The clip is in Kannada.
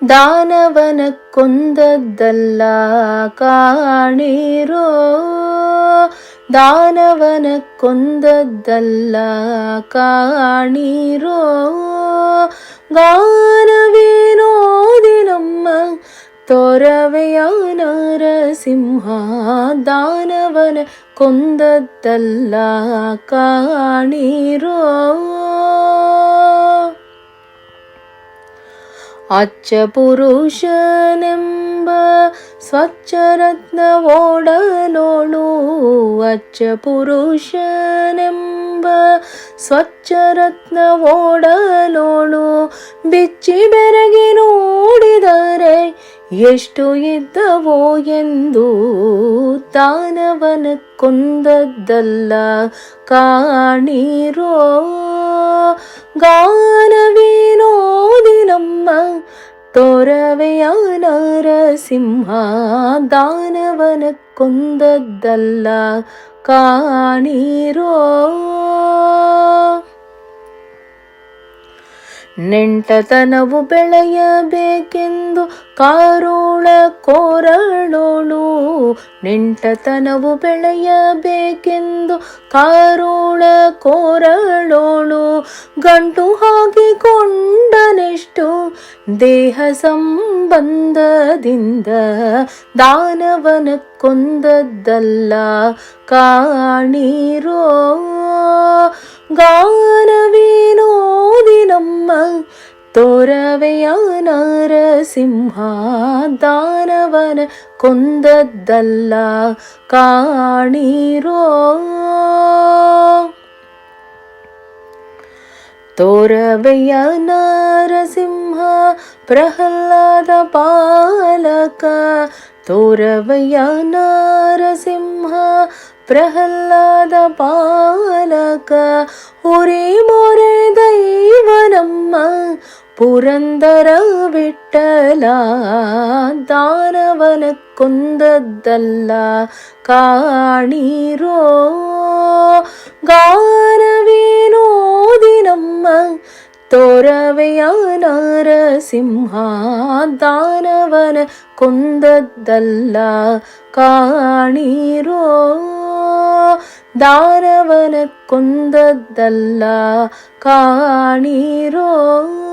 ದಾನವನ ಕೊಂದದ್ದಲ್ಲ ಕಾಣಿರೋ, ದಾನವನ ಕೊಂದದ್ದಲ್ಲ ಕಾಣಿರೋ. ಗಾನವೇನೋದಿ ನಮ್ಮ ತೊರವೆಯ ನರಸಿಂಹ, ದಾನವನ ಕೊಂದದ್ದಲ್ಲ ಕಾಣಿರೋ. ಅಚ್ಚ ಪುರುಷನೆಂಬ ಸ್ವಚ್ಛರತ್ನ ಓಡಲೋಳು, ಅಚ್ಚ ಪುರುಷನೆಂಬ ಸ್ವಚ್ಛರತ್ನ ಓಡಲೋಳು. ಬಿಚ್ಚಿ ಬೆರಗಿ ನೋಡಿದರೆ ಎಷ್ಟು ಇದ್ದವೋ ಎಂದು, ದಾನವನ ಕೊಂದದ್ದಲ್ಲ ಕಾಣಿರೋ. ಗಾನವೇನೋದಿ ನಮ್ಮ ತೊರವೆಯ ನರಸಿಂಹ, ದಾನವನ ಕೊಂದದ್ದಲ್ಲ ಕಾಣಿರೋ. ನೆಂಟತನವು ಬೆಳೆಯಬೇಕೆಂದು ಕಾರುಳ ಕೋರಳೋಳು, ನೆಂಟತನವು ಬೆಳೆಯಬೇಕೆಂದು ಕಾರುಳ ಕೋರಳೋಳು. ಗಂಟು ಹಾಕಿಕೊಂಡನೆಷ್ಟು ದೇಹ ಸಂಬಂಧದಿಂದ, ದಾನವನ ಕೊಂದದ್ದಲ್ಲ ಕಾಣಿರೋ. ಗಾನವೇನೋದಿ ನಮ್ಮ ತೊರವೆಯ ನರಸಿಂಹ, ದಾನವನ ಕೊಂದದ್ದಲ್ಲ ಕಾಣಿರೋ. ತೊರವೆಯ ನರಸಿಂಹ ಪ್ರಹ್ಲಾದ ಪಾಲಕ, ತೊರವೆಯ ನರಸಿಂಹ ಪ್ರಹ್ಲಾದ ಪಾಲಕ. ಉರಿ ಮೊರೆ ದೈವ ನಮ್ಮ ಪುರಂದರ ವಿಠ್ಠಲ, ದಾನವನ ಕೊಂದದ್ದಲ್ಲ ಕಾಣಿರೋ. ಗಾನವೇನೋದಿ ನಮ್ಮ ತೊರವೆಯ ನರಸಿಂಹ, ದಾನವನ ಕೊಂದದ್ದಲ್ಲ ಕಾಣಿರೋ. ದಾನವನ ಕೊಂದದ್ದಲ್ಲ ಕಾಣಿರೋ.